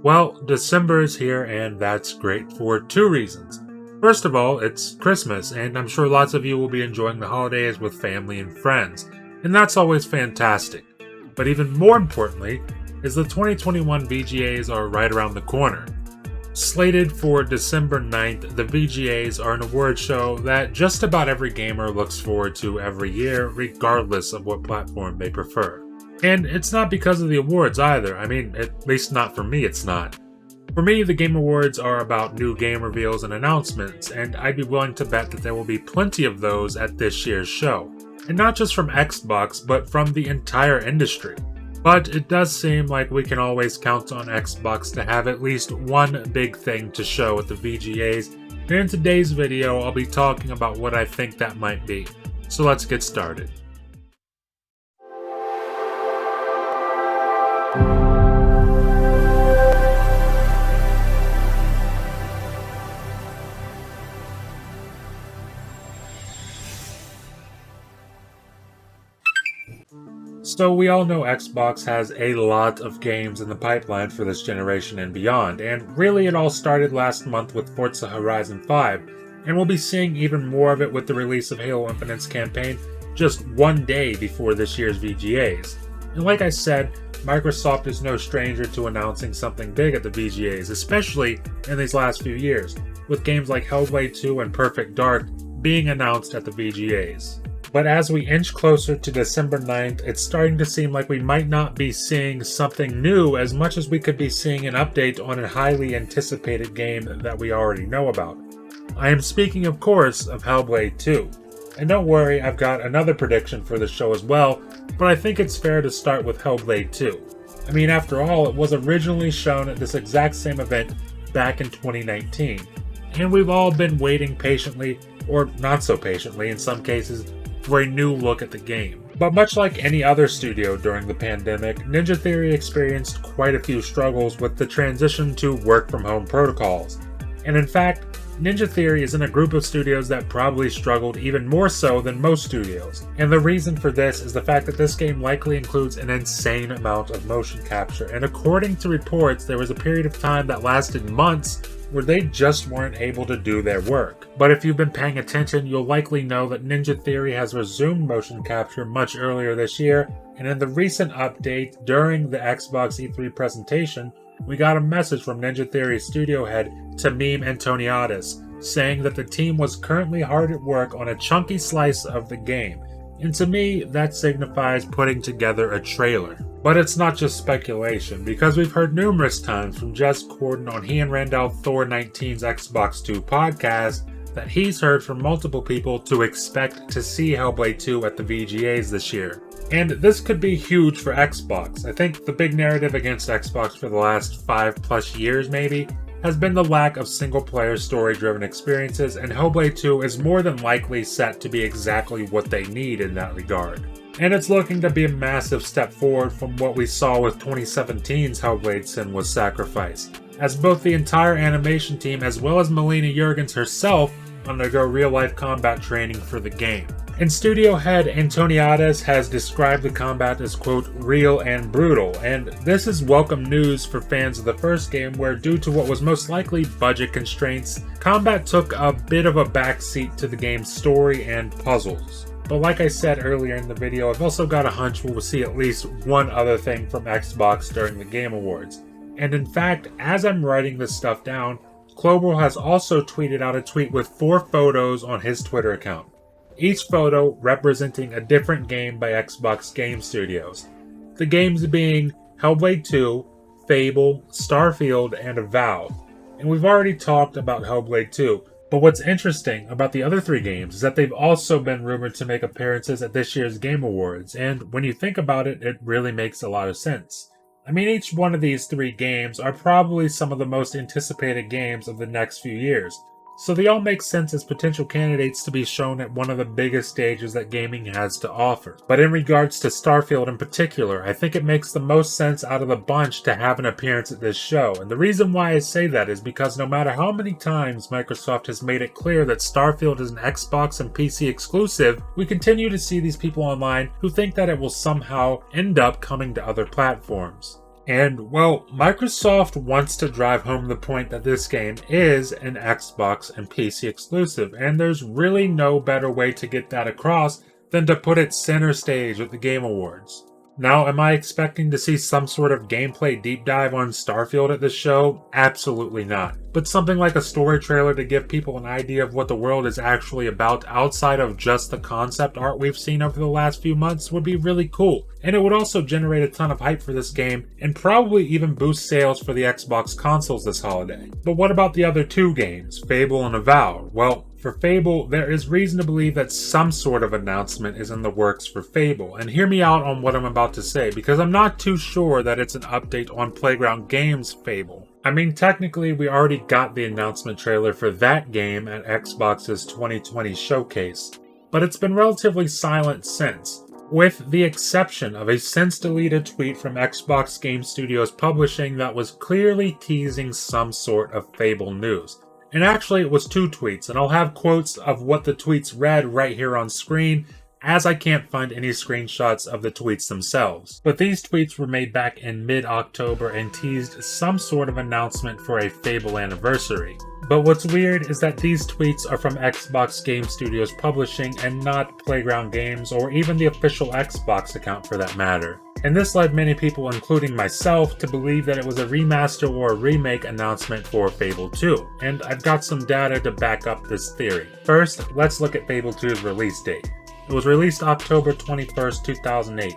Well, December is here, and that's great for two reasons. First of all, it's Christmas, and I'm sure lots of you will be enjoying the holidays with family and friends, and that's always fantastic. But even more importantly, is the 2021 VGAs are right around the corner. Slated for December 9th, the VGAs are an award show that just about every gamer looks forward to every year, regardless of what platform they prefer. And it's not because of the awards either. I mean, at least not for me, it's not. For me, the Game Awards are about new game reveals and announcements, and I'd be willing to bet that there will be plenty of those at this year's show. And not just from Xbox, but from the entire industry. But it does seem like we can always count on Xbox to have at least one big thing to show at the VGAs, and in today's video I'll be talking about what I think that might be. So let's get started. So we all know Xbox has a lot of games in the pipeline for this generation and beyond, and really it all started last month with Forza Horizon 5, and we'll be seeing even more of it with the release of Halo Infinite's campaign just one day before this year's VGAs. And like I said, Microsoft is no stranger to announcing something big at the VGAs, especially in these last few years, with games like Hellblade 2 and Perfect Dark being announced at the VGAs. But as we inch closer to December 9th, it's starting to seem like we might not be seeing something new as much as we could be seeing an update on a highly anticipated game that we already know about. I am speaking, of course, of Hellblade 2. And don't worry, I've got another prediction for the show as well, but I think it's fair to start with Hellblade 2. I mean, after all, it was originally shown at this exact same event back in 2019. And we've all been waiting patiently, or not so patiently in some cases, for a new look at the game. But much like any other studio during the pandemic, Ninja Theory experienced quite a few struggles with the transition to work-from-home protocols. And in fact, Ninja Theory is in a group of studios that probably struggled even more so than most studios. And the reason for this is the fact that this game likely includes an insane amount of motion capture, and according to reports, there was a period of time that lasted months where they just weren't able to do their work. But if you've been paying attention, you'll likely know that Ninja Theory has resumed motion capture much earlier this year, and in the recent update during the Xbox E3 presentation, we got a message from Ninja Theory studio head Tamim Antoniadis saying that the team was currently hard at work on a chunky slice of the game. And to me, that signifies putting together a trailer. But it's not just speculation, because we've heard numerous times from Jez Corden on he and Randall Thor 19's Xbox 2 podcast that he's heard from multiple people to expect to see Hellblade 2 at the VGAs this year. And this could be huge for Xbox. I think the big narrative against Xbox for the last 5+ years maybe has been the lack of single-player story-driven experiences, and Hellblade 2 is more than likely set to be exactly what they need in that regard. And it's looking to be a massive step forward from what we saw with 2017's Hellblade: Senua's Sacrifice, as both the entire animation team as well as Melina Juergens herself undergo real-life combat training for the game. And studio head Antoniadis has described the combat as, quote, real and brutal, and this is welcome news for fans of the first game where, due to what was most likely budget constraints, combat took a bit of a backseat to the game's story and puzzles. But like I said earlier in the video, I've also got a hunch we'll see at least one other thing from Xbox during the Game Awards. And in fact, as I'm writing this stuff down, Clover has also tweeted out a tweet with 4 photos on his Twitter account, each photo representing a different game by Xbox Game Studios. The games being Hellblade 2, Fable, Starfield, and Avowed. And we've already talked about Hellblade 2, but what's interesting about the other 3 games is that they've also been rumored to make appearances at this year's Game Awards, and when you think about it, it really makes a lot of sense. I mean, each one of these 3 games are probably some of the most anticipated games of the next few years, so they all make sense as potential candidates to be shown at one of the biggest stages that gaming has to offer. But in regards to Starfield in particular, I think it makes the most sense out of the bunch to have an appearance at this show, and the reason why I say that is because no matter how many times Microsoft has made it clear that Starfield is an Xbox and PC exclusive, we continue to see these people online who think that it will somehow end up coming to other platforms. And, well, Microsoft wants to drive home the point that this game is an Xbox and PC exclusive, and there's really no better way to get that across than to put it center stage at the Game Awards. Now, am I expecting to see some sort of gameplay deep dive on Starfield at this show? Absolutely not. But something like a story trailer to give people an idea of what the world is actually about outside of just the concept art we've seen over the last few months would be really cool. And it would also generate a ton of hype for this game and probably even boost sales for the Xbox consoles this holiday. But what about the other two games, Fable and Avowed? Well, for Fable, there is reason to believe that some sort of announcement is in the works for Fable, and hear me out on what I'm about to say, because I'm not too sure that it's an update on Playground Games' Fable. I mean, technically, we already got the announcement trailer for that game at Xbox's 2020 showcase, but it's been relatively silent since, with the exception of a since-deleted tweet from Xbox Game Studios Publishing that was clearly teasing some sort of Fable news. And actually, it was two tweets, and I'll have quotes of what the tweets read right here on screen, as I can't find any screenshots of the tweets themselves. But these tweets were made back in mid-October and teased some sort of announcement for a Fable anniversary. But what's weird is that these tweets are from Xbox Game Studios Publishing and not Playground Games or even the official Xbox account for that matter. And this led many people, including myself, to believe that it was a remaster or a remake announcement for Fable 2. And I've got some data to back up this theory. First, let's look at Fable 2's release date. It was released October 21st, 2008.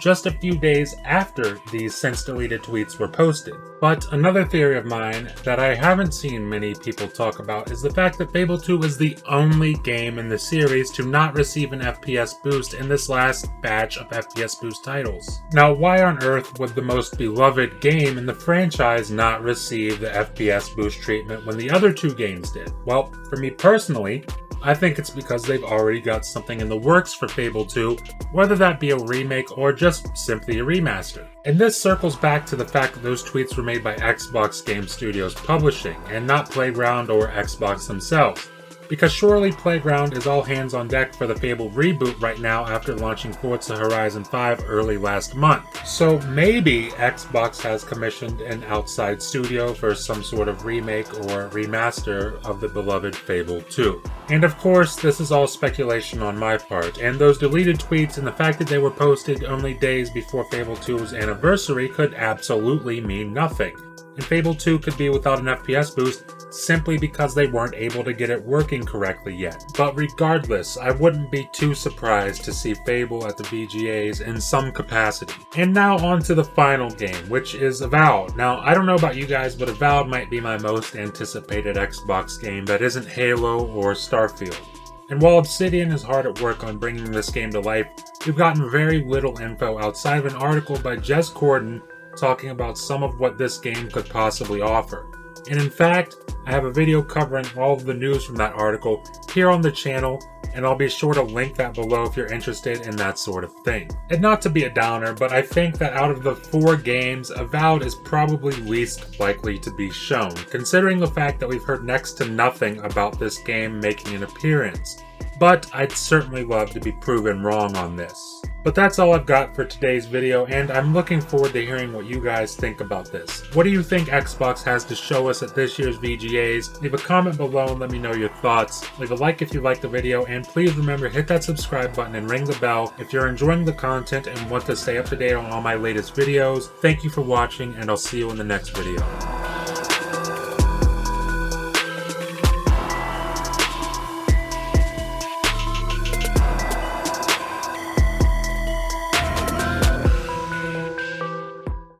Just a few days after these since-deleted tweets were posted. But another theory of mine that I haven't seen many people talk about is the fact that Fable 2 is the only game in the series to not receive an FPS boost in this last batch of FPS boost titles. Now, why on earth would the most beloved game in the franchise not receive the FPS boost treatment when the other two games did? Well, for me personally, I think it's because they've already got something in the works for Fable 2, whether that be a remake or just simply a remaster. And this circles back to the fact that those tweets were made by Xbox Game Studios Publishing, and not Playground or Xbox themselves. Because surely Playground is all hands on deck for the Fable reboot right now after launching Forza Horizon 5 early last month. So maybe Xbox has commissioned an outside studio for some sort of remake or remaster of the beloved Fable 2. And of course, this is all speculation on my part, and those deleted tweets and the fact that they were posted only days before Fable 2's anniversary could absolutely mean nothing. And Fable 2 could be without an FPS boost simply because they weren't able to get it working correctly yet. But regardless, I wouldn't be too surprised to see Fable at the VGAs in some capacity. And now on to the final game, which is Avowed. Now, I don't know about you guys, but Avowed might be my most anticipated Xbox game that isn't Halo or Starfield. And while Obsidian is hard at work on bringing this game to life, we've gotten very little info outside of an article by Jez Corden talking about some of what this game could possibly offer. And in fact, I have a video covering all of the news from that article here on the channel, and I'll be sure to link that below if you're interested in that sort of thing. And not to be a downer, but I think that out of the 4 games, Avowed is probably least likely to be shown, considering the fact that we've heard next to nothing about this game making an appearance. But I'd certainly love to be proven wrong on this. But that's all I've got for today's video, and I'm looking forward to hearing what you guys think about this. What do you think Xbox has to show us at this year's VGAs? Leave a comment below and let me know your thoughts. Leave a like if you liked the video, and please remember, hit that subscribe button and ring the bell if you're enjoying the content and want to stay up to date on all my latest videos. Thank you for watching, and I'll see you in the next video.